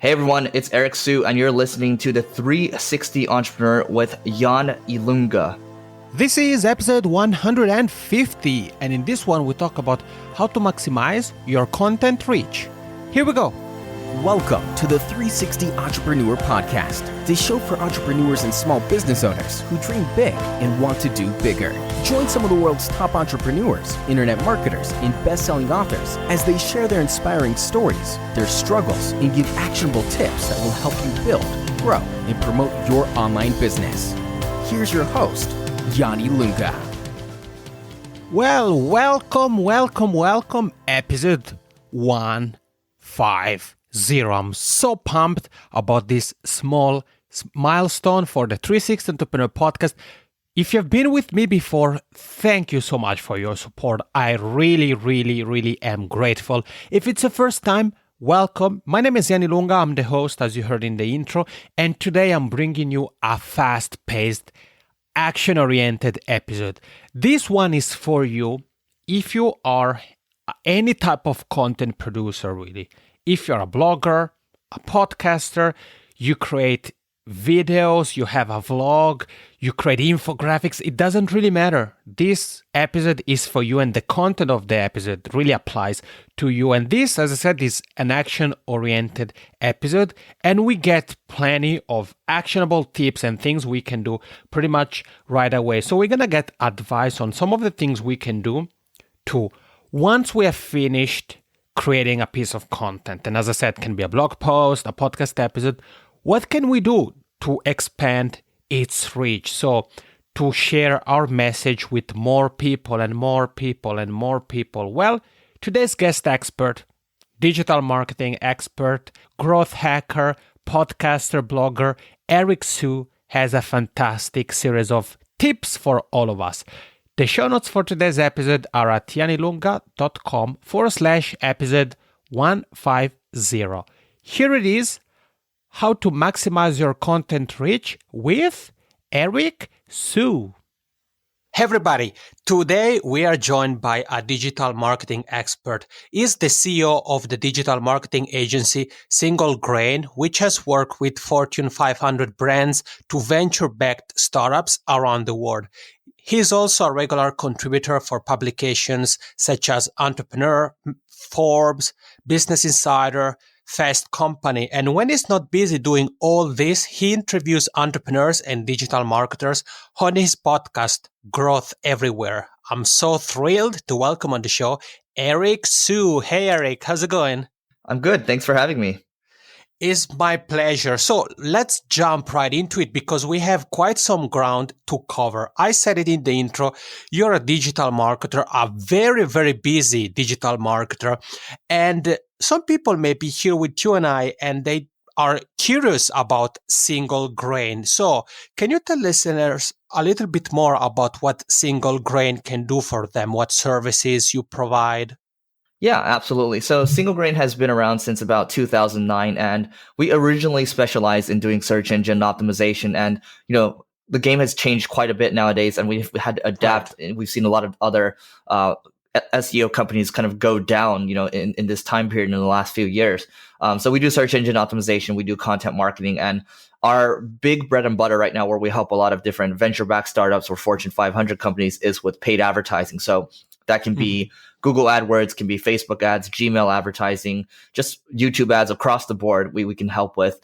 Hey everyone, it's Eric Siu, and you're listening to the 360 Entrepreneur with Jan Ilunga. This is episode 150, and in this one we talk about how to maximize your content reach. Here we go. Welcome to the 360 Entrepreneur Podcast, the show for entrepreneurs and small business owners who dream big and want to do bigger. Join some of the world's top entrepreneurs, internet marketers, and best-selling authors as they share their inspiring stories, their struggles, and give actionable tips that will help you build, grow, and promote your online business. Here's your host, Yanni Lunga. Well, welcome, episode 150. I'm so pumped about this small milestone for the 360 Entrepreneur Podcast. If you've been with me before, thank you so much for your support. I really am grateful. If it's the first time, welcome. My name is Yanni Lunga. I'm the host, as you heard in the intro, and today I'm bringing you a fast-paced, action-oriented episode. This one is for you if you are any type of content producer, really. If you're a blogger, a podcaster, you create videos, you have a vlog, you create infographics, it doesn't really matter. This episode is for you, and the content of the episode really applies to you. And this, as I said, is an action-oriented episode, and we get plenty of actionable tips and things we can do pretty much right away. So we're going to get advice on some of the things we can do to, once we have finished creating a piece of content, and as I said, can be a blog post, a podcast episode, what can we do to expand its reach? So to share our message with more people and more people and more people. Well, today's guest expert, digital marketing expert, growth hacker, podcaster, blogger, Eric Siu has a fantastic series of tips for all of us. The show notes for today's episode are at yannilunga.com/episode 150. Here it is, how to maximize your content reach with Eric Siu. Hey everybody, today we are joined by a digital marketing expert. He's the CEO of the digital marketing agency Single Grain, which has worked with Fortune 500 brands to venture-backed startups around the world. He's also a regular contributor for publications such as Entrepreneur, Forbes, Business Insider, Fast Company. And when he's not busy doing all this, he interviews entrepreneurs and digital marketers on his podcast, Growth Everywhere. I'm so thrilled to welcome on the show Eric Siu. Hey, Eric, how's it going? I'm good. Thanks for having me. It's my pleasure. So let's jump right into it because we have quite some ground to cover. I said it in the intro. You're a digital marketer, a very busy digital marketer. And some people may be here with you and I, and they are curious about Single Grain. So can you tell listeners a little bit more about what Single Grain can do for them, what services you provide? Yeah, absolutely. So Single Grain has been around since about 2009, and we originally specialized in doing search engine optimization. And, the game has changed quite a bit nowadays, and we've had to adapt. Right. We've seen a lot of other SEO companies kind of go down, in this time period in the last few years. So we do search engine optimization, we do content marketing, and our big bread and butter right now, where we help a lot of different venture-backed startups or Fortune 500 companies, is with paid advertising. So that can be Google AdWords, can be Facebook ads, Gmail advertising, just YouTube ads across the board. We can help with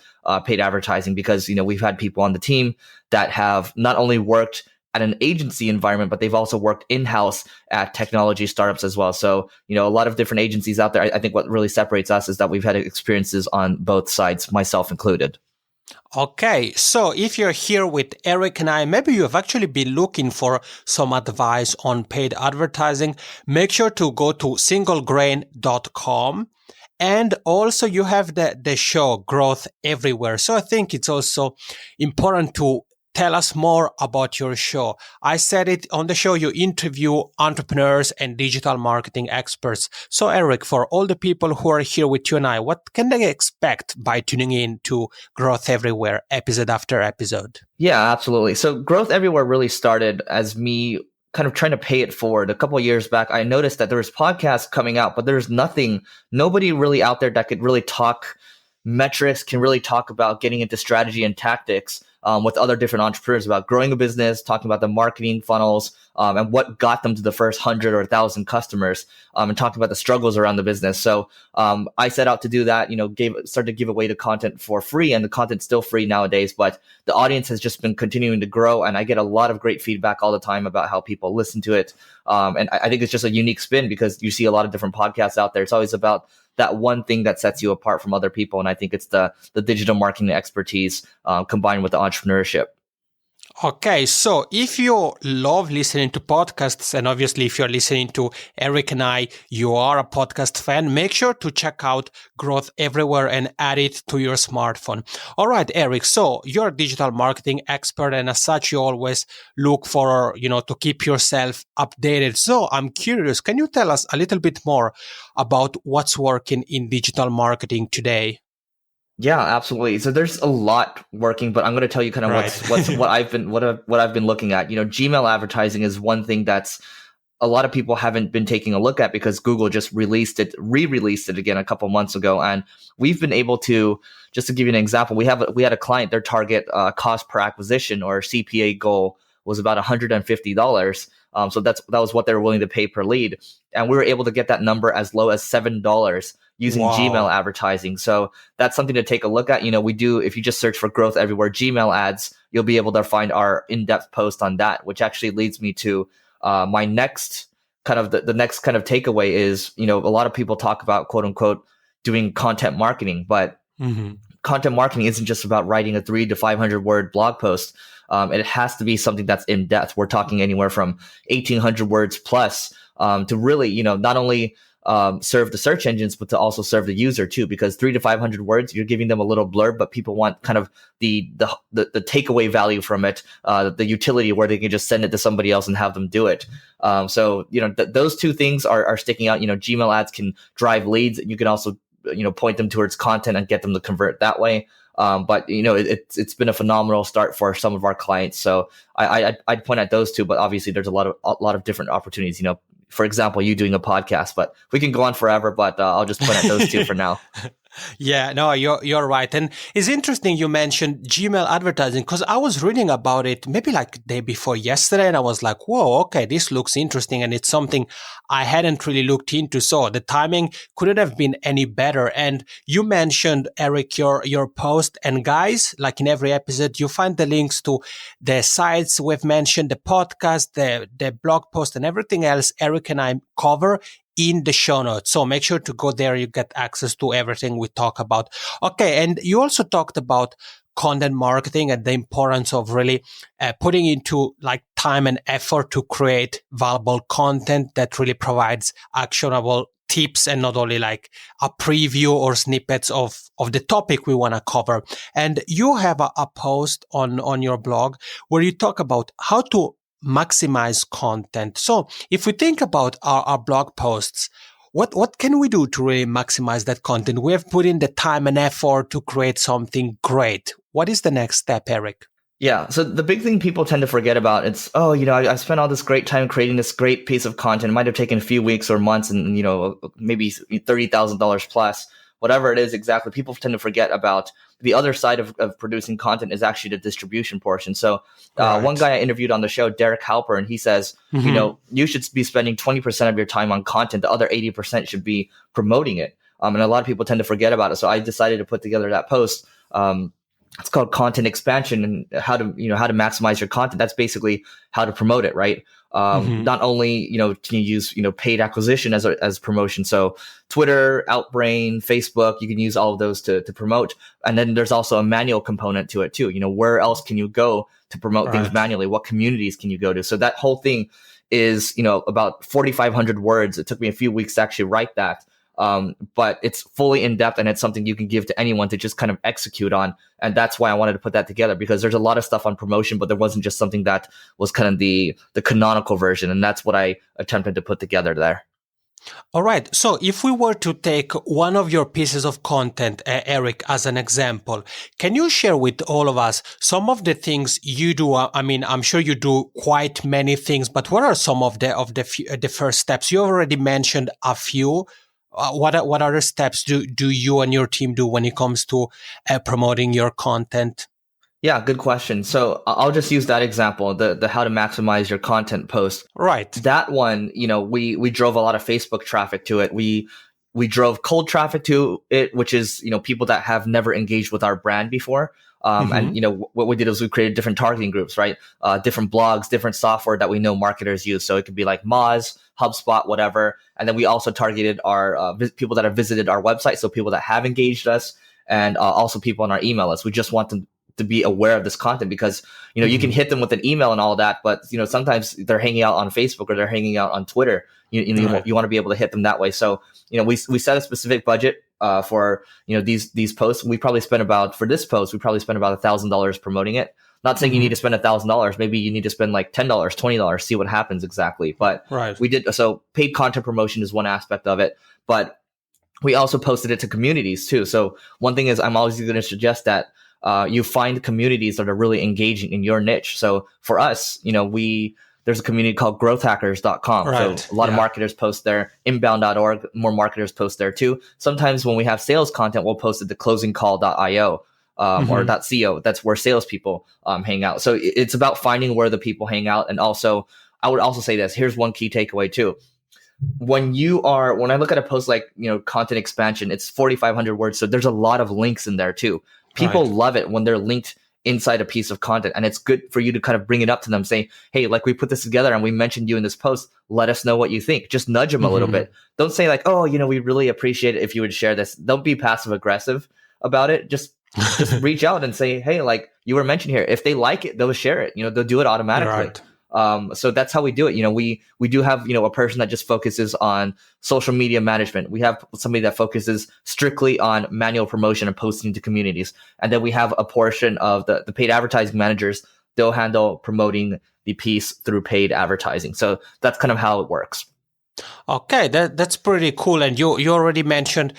paid advertising because, we've had people on the team that have not only worked at an agency environment, but they've also worked in-house at technology startups as well. So, a lot of different agencies out there. I think what really separates us is that we've had experiences on both sides, myself included. Okay, so if you're here with Eric and I, maybe you have actually been looking for some advice on paid advertising. Make sure to go to singlegrain.com. And also you have the show Growth Everywhere. So I think it's also important to tell us more about your show. I said it on the show, you interview entrepreneurs and digital marketing experts. So Eric, for all the people who are here with you and I, what can they expect by tuning in to Growth Everywhere episode after episode? Yeah, absolutely. So Growth Everywhere really started as me kind of trying to pay it forward. A couple of years back, I noticed that there was podcasts coming out, but there's nobody really out there that could really talk metrics, can really talk about getting into strategy and tactics with other different entrepreneurs about growing a business, talking about the marketing funnels, and what got them to the first 100 or 1,000 customers, and talking about the struggles around the business. So I set out to do that, started to give away the content for free, and the content's still free nowadays, but the audience has just been continuing to grow, and I get a lot of great feedback all the time about how people listen to it. And I think it's just a unique spin because you see a lot of different podcasts out there. It's always about that one thing that sets you apart from other people. And I think it's the digital marketing expertise combined with the entrepreneurship. Okay, so if you love listening to podcasts, and obviously if you're listening to Eric and I, you are a podcast fan, make sure to check out Growth Everywhere and add it to your smartphone. All right, Eric, so you're a digital marketing expert, and as such, you always look for, to keep yourself updated. So I'm curious, can you tell us a little bit more about what's working in digital marketing today? Yeah, absolutely. So there's a lot working, but I'm going to tell you kind of what I've been looking at. Gmail advertising is one thing that's a lot of people haven't been taking a look at because Google just re-released it again a couple months ago, and we've been able to. Just to give you an example, we had a client. Their target cost per acquisition or CPA goal was about $150. So that was what they were willing to pay per lead, and we were able to get that number as low as $7 using Gmail advertising. So that's something to take a look at. If you just search for Growth Everywhere Gmail ads, you'll be able to find our in-depth post on that, which actually leads me to my next kind of the next kind of takeaway is, a lot of people talk about quote unquote doing content marketing, but content marketing isn't just about writing a 300 to 500 word blog post. It has to be something that's in depth. We're talking anywhere from 1,800 words plus to really, not only serve the search engines, but to also serve the user too, because 300 to 500 words, you're giving them a little blurb, but people want kind of the takeaway value from it, the utility where they can just send it to somebody else and have them do it. So, those two things are sticking out. Gmail ads can drive leads. You can also, point them towards content and get them to convert that way. But it's been a phenomenal start for some of our clients. So I'd point at those two, but obviously there's a lot of different opportunities, for example, you doing a podcast, but we can go on forever, but I'll just point at those two for now. Yeah, no, you're right. And it's interesting you mentioned Gmail advertising because I was reading about it maybe like the day before yesterday, and I was like, whoa, okay, this looks interesting. And it's something I hadn't really looked into. So the timing couldn't have been any better. And you mentioned, Eric, your post. And guys, like in every episode, you find the links to the sites we've mentioned, the podcast, the blog post, and everything else Eric and I cover in the show notes. So make sure to go there. You get access to everything we talk about. Okay. And you also talked about content marketing and the importance of really putting into like time and effort to create valuable content that really provides actionable tips and not only like a preview or snippets of the topic we want to cover. And you have a post on your blog where you talk about how to maximize content. So if we think about our blog posts, what can we do to really maximize that content? We have put in the time and effort to create something great. What is the next step, Eric? Yeah. So the big thing people tend to forget about it's, I spent all this great time creating this great piece of content. It might have taken a few weeks or months and, maybe $30,000 plus, whatever it is exactly. People tend to forget about the other side of producing content is actually the distribution portion. So one guy I interviewed on the show, Derek Halper, and he says, you should be spending 20% of your time on content. The other 80% should be promoting it. And a lot of people tend to forget about it. So I decided to put together that post. It's called content expansion and how to maximize your content. That's basically how to promote it, right? Not only, can you use, paid acquisition as promotion. So Twitter, Outbrain, Facebook, you can use all of those to promote. And then there's also a manual component to it too. Where else can you go to promote things manually? What communities can you go to? So that whole thing is, about 4,500 words. It took me a few weeks to actually write that. But it's fully in depth and it's something you can give to anyone to just kind of execute on. And that's why I wanted to put that together, because there's a lot of stuff on promotion, but there wasn't just something that was kind of the canonical version. And that's what I attempted to put together there. All right. So if we were to take one of your pieces of content, Eric, as an example, can you share with all of us some of the things you do? I mean, I'm sure you do quite many things, but what are some of the first steps? You already mentioned a few. what other steps do you and your team do when it comes to promoting your content? Yeah, good question. So I'll just use that example, the how to maximize your content post. Right. That one, we drove a lot of Facebook traffic to it. We drove cold traffic to it, which is, people that have never engaged with our brand before. And what we did is we created different targeting groups, right? Different blogs, different software that we know marketers use. So it could be like Moz, HubSpot, whatever. And then we also targeted our people that have visited our website. So people that have engaged us, and also people on our email list. We just want them to be aware of this content, because you can hit them with an email and all that, but sometimes they're hanging out on Facebook or they're hanging out on Twitter. You want to be able to hit them that way. So we set a specific budget for these posts. We probably spent about $1,000 promoting it. Not saying you need to spend $1,000. Maybe you need to spend like $10, $20, see what happens exactly. But we did. So paid content promotion is one aspect of it, but we also posted it to communities too. So one thing is, I'm always going to suggest that you find communities that are really engaging in your niche. So for us, there's a community called growthhackers.com. Right. So a lot of marketers post there. Inbound.org, more marketers post there too. Sometimes when we have sales content, we'll post it to closingcall.io or .co. That's where salespeople hang out. So it's about finding where the people hang out. And also, I would also say this. Here's one key takeaway too. When I look at a post like, content expansion, it's 4,500 words. So there's a lot of links in there too. People love it when they're linked inside a piece of content, and it's good for you to kind of bring it up to them, say, hey, like we put this together and we mentioned you in this post. Let us know what you think. Just nudge them a little bit. Don't say like, oh, we really appreciate it if you would share this. Don't be passive aggressive about it. Just reach out and say, hey, like you were mentioned here. If they like it, they'll share it. They'll do it automatically. Right. So that's how we do it. We do have, a person that just focuses on social media management. We have somebody that focuses strictly on manual promotion and posting to communities. And then we have a portion of the paid advertising managers. They'll handle promoting the piece through paid advertising. So that's kind of how it works. Okay, that's pretty cool. And you already mentioned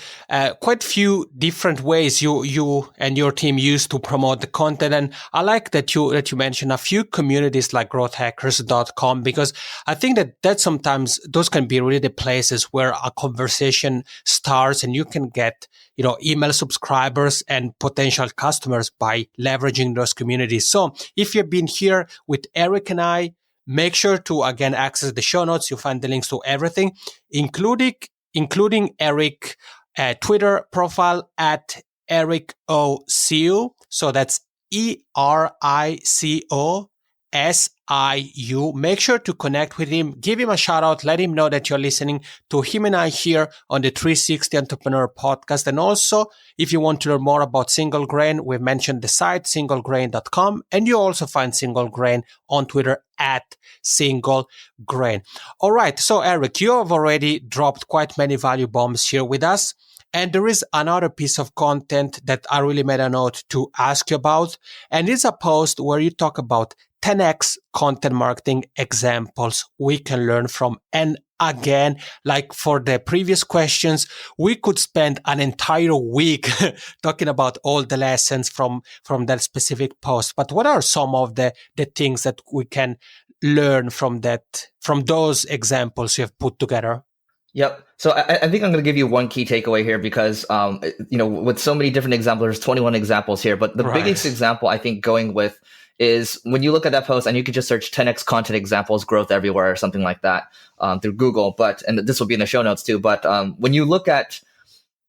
quite few different ways you and your team use to promote the content. And I like that you mentioned a few communities like growthhackers.com, because I think that sometimes those can be really the places where a conversation starts, and you can get email subscribers and potential customers by leveraging those communities. So if you've been here with Eric and I, make sure to, again, access the show notes. You'll find the links to everything, including Eric Twitter profile at Eric O. Siu. So that's ERICOSIU. Make sure to connect with him, give him a shout out, let him know that you're listening to him and I here on the 360 Entrepreneur podcast. And also, if you want to learn more about Single Grain, we've mentioned the site singlegrain.com, and you also find Single Grain on Twitter at Single Grain. All right. So Eric, you have already dropped quite many value bombs here with us. And there is another piece of content that I really made a note to ask you about. And it's a post where you talk about 10x content marketing examples we can learn from. And again, like for the previous questions, we could spend an entire week talking about all the lessons from that specific post. But what are some of the things that we can learn from those examples you have put together? Yep. So I think I'm going to give you one key takeaway here, because, with so many different examples, there's 21 examples here. But the biggest example I think going with is when you look at that post, and you could just search 10x content examples, growth everywhere, or something like that through Google. And this will be in the show notes too. But when you look at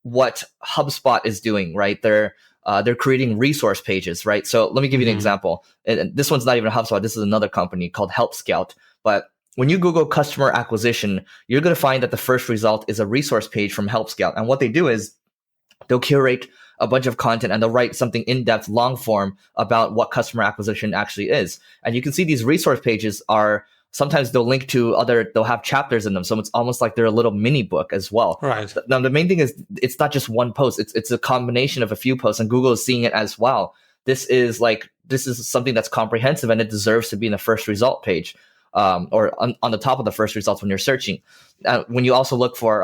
what HubSpot is doing, right, they're creating resource pages, right? So let me give you an example. And this one's not even HubSpot. This is another company called Help Scout. But when you Google customer acquisition, you're going to find that the first result is a resource page from Help Scout. And what they do is they'll curate a bunch of content and they'll write something in-depth, long form about what customer acquisition actually is. And you can see these resource pages are sometimes they'll link to they'll have chapters in them. So it's almost like they're a little mini book as well. Right. Now, the main thing is it's not just one post. It's a combination of a few posts, and Google is seeing it as well. This is something that's comprehensive, and it deserves to be in the first result page. Or on the top of the first results when you're searching. When you also look for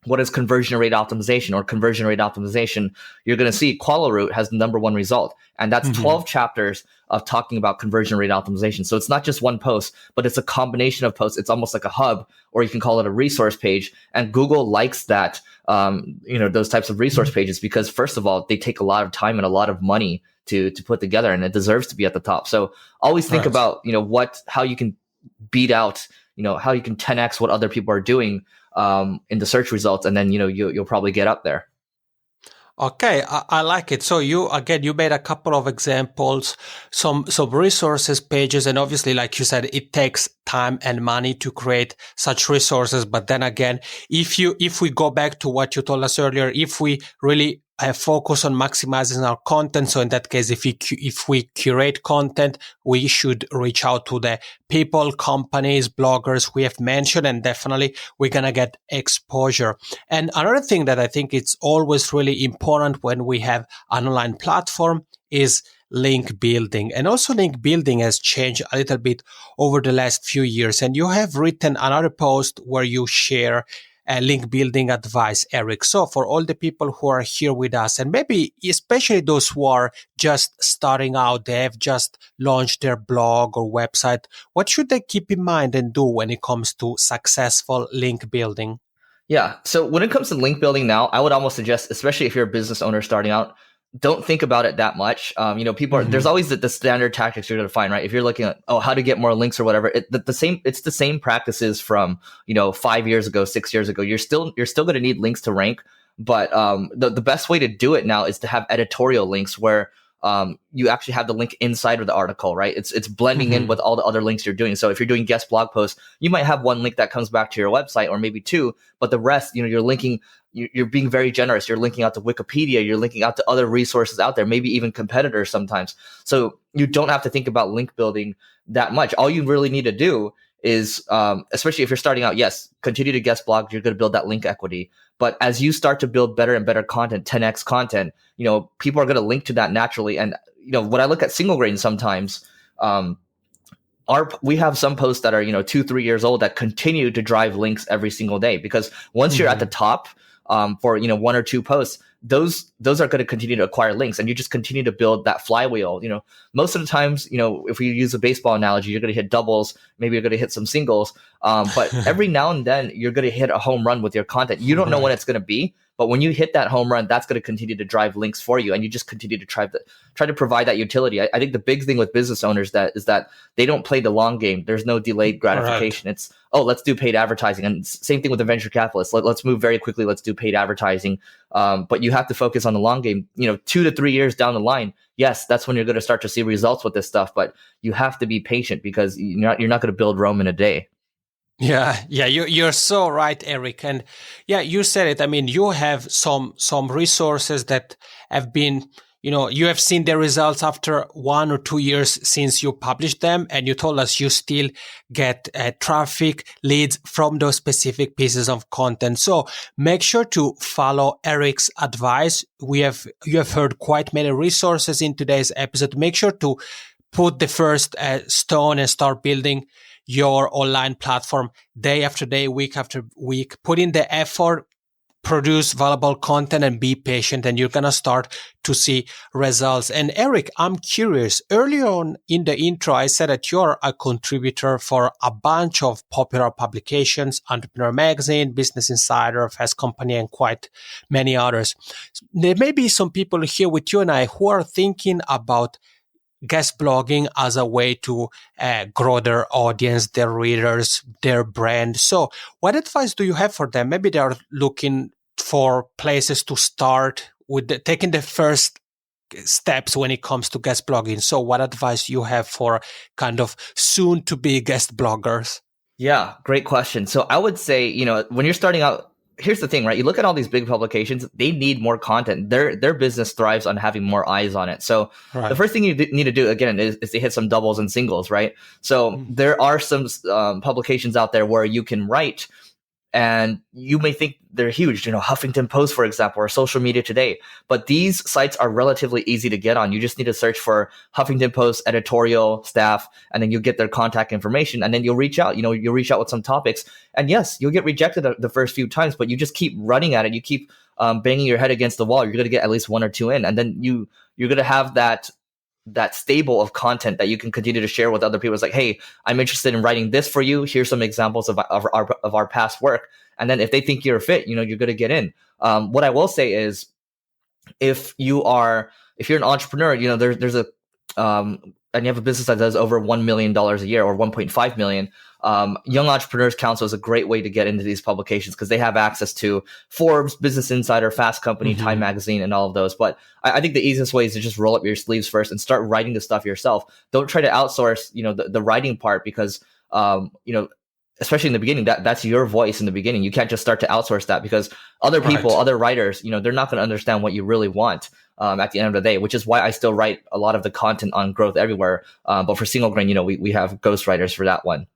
what is conversion rate optimization or conversion rate optimization, you're going to see QualaRoot has the number one result. And that's 12 chapters of talking about conversion rate optimization. So it's not just one post, but it's a combination of posts. It's almost like a hub, or you can call it a resource page. And Google likes that, those types of resource pages, because first of all, they take a lot of time and a lot of money to put together, and it deserves to be at the top. So always think about, how you can beat out, how you can 10x what other people are doing in the search results, and then you'll probably get up there. Okay, I like it. So you made a couple of examples, some resources pages, and obviously, like you said, it takes time and money to create such resources. But then again, if we go back to what you told us earlier, if we really focus on maximizing our content. So in that case, if we curate content, we should reach out to the people, companies, bloggers we have mentioned, and definitely we're going to get exposure. And another thing that I think it's always really important when we have an online platform is link building. And also link building has changed a little bit over the last few years. And you have written another post where you share link building advice, Eric. So for all the people who are here with us, and maybe especially those who are just starting out, they have just launched their blog or website, what should they keep in mind and do when it comes to successful link building? Yeah. So when it comes to link building now, I would almost suggest, especially if you're a business owner starting out, don't think about it that much. People are, there's always the standard tactics you're going to find, right? If you're looking at, how to get more links or whatever, it's the same practices from, 5 years ago, 6 years ago. You're still going to need links to rank. But the best way to do it now is to have editorial links where you actually have the link inside of the article, right? It's blending in with all the other links you're doing. So if you're doing guest blog posts, you might have one link that comes back to your website, or maybe two, but the rest, you're linking, you're being very generous. You're linking out to Wikipedia, you're linking out to other resources out there, maybe even competitors sometimes. So you don't have to think about link building that much. All you really need to do is, especially if you're starting out, yes, continue to guest blog, you're going to build that link equity. But as you start to build better and better content, 10x content, people are going to link to that naturally. And, when I look at single grain sometimes, we have some posts that are, 2-3 years old that continue to drive links every single day, because once you're at the top, for, one or two posts, those are going to continue to acquire links, and you just continue to build that flywheel. Most of the times, if we use a baseball analogy, you're going to hit doubles, maybe you're going to hit some singles. But every now and then you're going to hit a home run with your content. You don't know when it's going to be, but when you hit that home run, that's going to continue to drive links for you. And you just continue to try to provide that utility. I think the big thing with business owners is that they don't play the long game. There's no delayed gratification. Right. It's, let's do paid advertising. And same thing with the venture capitalists. Let's move very quickly. Let's do paid advertising. But you have to focus on the long game. 2 to 3 years down the line, yes, that's when you're going to start to see results with this stuff. But you have to be patient, because you're not going to build Rome in a day. Yeah, you're so right, Eric. And yeah, you said it. I mean, you have some resources that have been, you have seen the results after 1 or 2 years since you published them, and you told us you still get traffic leads from those specific pieces of content. So make sure to follow Eric's advice. You have heard quite many resources in today's episode. Make sure to put the first stone and start building your online platform day after day, week after week. Put in the effort, produce valuable content, and be patient, and you're going to start to see results. And Eric, I'm curious, early on in the intro, I said that you're a contributor for a bunch of popular publications, Entrepreneur Magazine, Business Insider, Fast Company, and quite many others. There may be some people here with you and I who are thinking about guest blogging as a way to grow their audience, their readers, their brand. So what advice do you have for them? Maybe they are looking for places to start with taking the first steps when it comes to guest blogging. So what advice you have for kind of soon to be guest bloggers? Yeah, great question. So I would say, when you're starting out, here's the thing, right? You look at all these big publications, they need more content. Their business thrives on having more eyes on it. So The first thing you need to do, again, is to hit some doubles and singles, right? So there are some publications out there where you can write and you may think they're huge, Huffington Post, for example, or Social Media Today. But these sites are relatively easy to get on. You just need to search for Huffington Post editorial staff, and then you'll get their contact information, and then you'll reach out. You'll reach out with some topics. And yes, you'll get rejected the first few times, but you just keep running at it. You keep banging your head against the wall. You're going to get at least 1 or 2 in, and then you're going to have that stable of content that you can continue to share with other people. It's like, hey, I'm interested in writing this for you. Here's some examples of our past work. And then if they think you're a fit, you're going to get in. What I will say is, if you're an entrepreneur, there's a and you have a business that does over $1 million a year or 1.5 million. Young Entrepreneurs Council is a great way to get into these publications because they have access to Forbes, Business Insider, Fast Company, Time Magazine, and all of those. But I think the easiest way is to just roll up your sleeves first and start writing the stuff yourself. Don't try to outsource, the writing part because, especially in the beginning, that's your voice in the beginning. You can't just start to outsource that because other people, other writers, they're not going to understand what you really want. At the end of the day, which is why I still write a lot of the content on Growth Everywhere. But for Single Grain, we have ghostwriters for that one.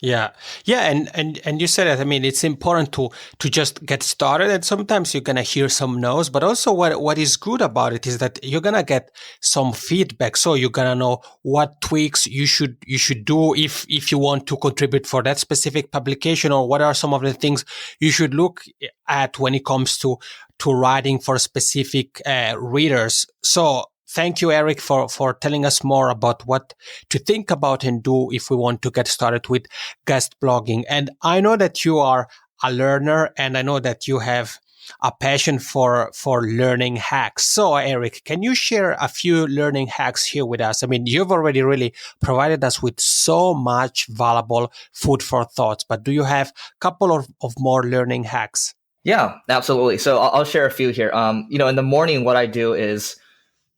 Yeah. And you said that, it's important to just get started. And sometimes you're going to hear some no's, but also what is good about it is that you're going to get some feedback. So you're going to know what tweaks you should do if you want to contribute for that specific publication, or what are some of the things you should look at when it comes to writing for specific readers. So thank you, Eric, for telling us more about what to think about and do if we want to get started with guest blogging. And I know that you are a learner, and I know that you have a passion for learning hacks. So, Eric, can you share a few learning hacks here with us? You've already really provided us with so much valuable food for thoughts, but do you have a couple of more learning hacks? Yeah, absolutely. So I'll share a few here. In the morning, what I do is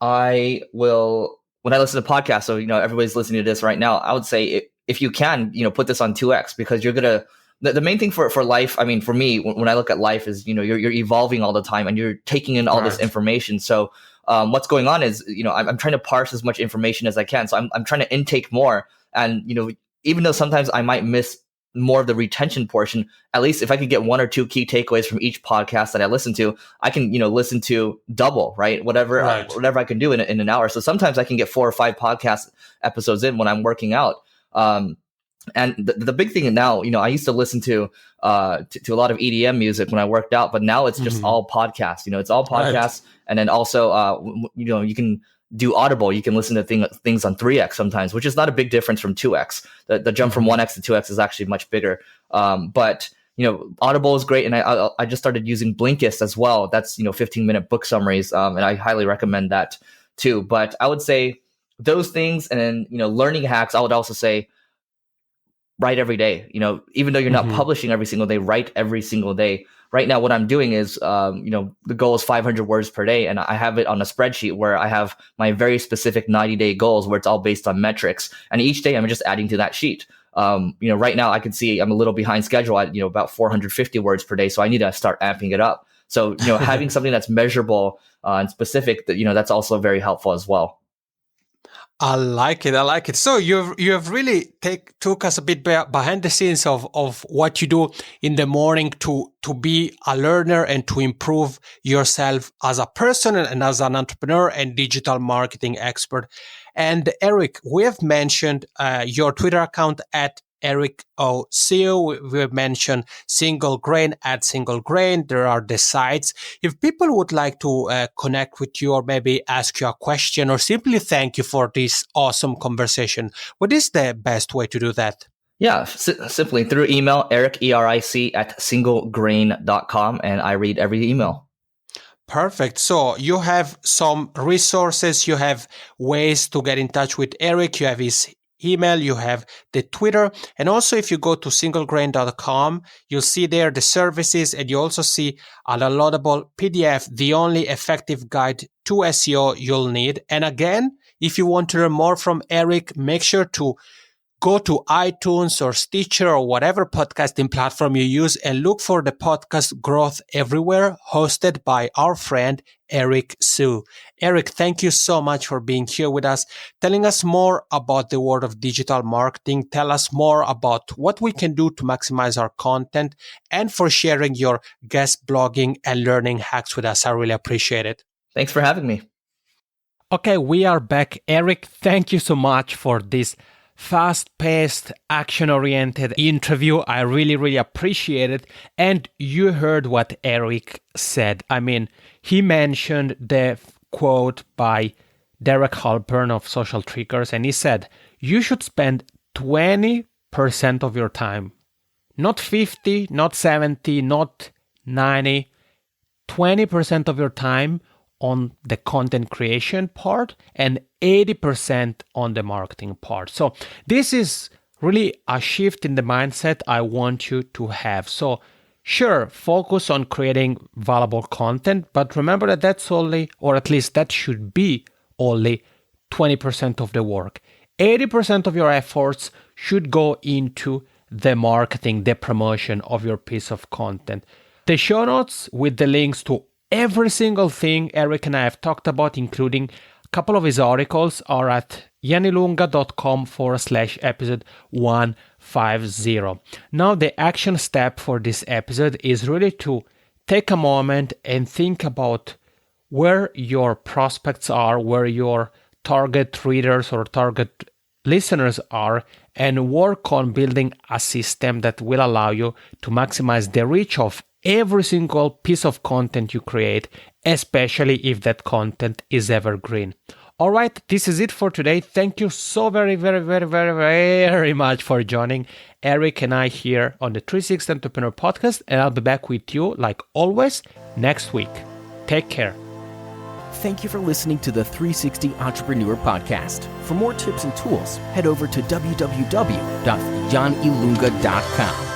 when I listen to podcasts, so, everybody's listening to this right now, I would say if you can, put this on 2x, because you're going to, the main thing for life, for me, when I look at life is, you're evolving all the time and you're taking in all this information. So what's going on is, I'm trying to parse as much information as I can. So I'm trying to intake more. And, even though sometimes I might miss more of the retention portion, at least if I could get 1 or 2 key takeaways from each podcast that I listen to, I can, listen to double, right? Whatever I can do in an hour. So sometimes I can get 4 or 5 podcast episodes in when I'm working out. And the big thing now, I used to listen to a lot of EDM music when I worked out, but now it's just all podcasts, it's all podcasts. Right. And then also, you can do Audible. You can listen to things on 3x sometimes, which is not a big difference from 2x. The jump from 1x to 2x is actually much bigger. But Audible is great, and I just started using Blinkist as well. That's 15-minute book summaries, and I highly recommend that too. But I would say those things, and then learning hacks. I would also say write every day. Even though you're not publishing every single day, write every single day. Right now, what I'm doing is, the goal is 500 words per day, and I have it on a spreadsheet where I have my very specific 90-day goals where it's all based on metrics. And each day I'm just adding to that sheet. Right now I can see I'm a little behind schedule at, about 450 words per day. So I need to start amping it up. So, having something that's measurable and specific, that's also very helpful as well. I like it. So you have really took us a bit behind the scenes of what you do in the morning to be a learner and to improve yourself as a person and as an entrepreneur and digital marketing expert. And Eric, we have mentioned your Twitter account at Eric Siu. We have mentioned Single Grain at Single Grain. There are the sites. If people would like to connect with you or maybe ask you a question or simply thank you for this awesome conversation, what is the best way to do that? Yeah, simply through email, Eric, ERIC at singlegrain.com, and I read every email. Perfect. So you have some resources, you have ways to get in touch with Eric, you have his email, you have the Twitter, and also if you go to singlegrain.com, you'll see there the services, and you also see a downloadable PDF, the only effective guide to SEO you'll need. And again, if you want to learn more from Eric, make sure to go to iTunes or Stitcher or whatever podcasting platform you use and look for the podcast Growth Everywhere, hosted by our friend Eric Siu. Eric, thank you so much for being here with us, telling us more about the world of digital marketing. Tell us more about what we can do to maximize our content, and for sharing your guest blogging and learning hacks with us. I really appreciate it. Thanks for having me. Okay, we are back. Eric, thank you so much for this fast-paced, action-oriented interview. I really, really appreciate it. And you heard what Eric said. I mean, he mentioned the quote by Derek Halpern of Social Triggers, and he said, you should spend 20% of your time, not 50, not 70, not 90, 20% of your time on the content creation part and 80% on the marketing part. So this is really a shift in the mindset I want you to have. So sure, focus on creating valuable content, but remember that that's only, or at least that should be only 20% of the work. 80% of your efforts should go into the marketing, the promotion of your piece of content. The show notes with the links to every single thing Eric and I have talked about, including a couple of his articles, are at janilunga.com/episode 150. Now, the action step for this episode is really to take a moment and think about where your prospects are, where your target readers or target listeners are, and work on building a system that will allow you to maximize the reach of every single piece of content you create, especially if that content is evergreen. All right, this is it for today. Thank you so very much for joining Eric and I here on the 360 Entrepreneur Podcast, and I'll be back with you, like always, next week. Take care. Thank you for listening to the 360 Entrepreneur Podcast. For more tips and tools, head over to www.janilunga.com.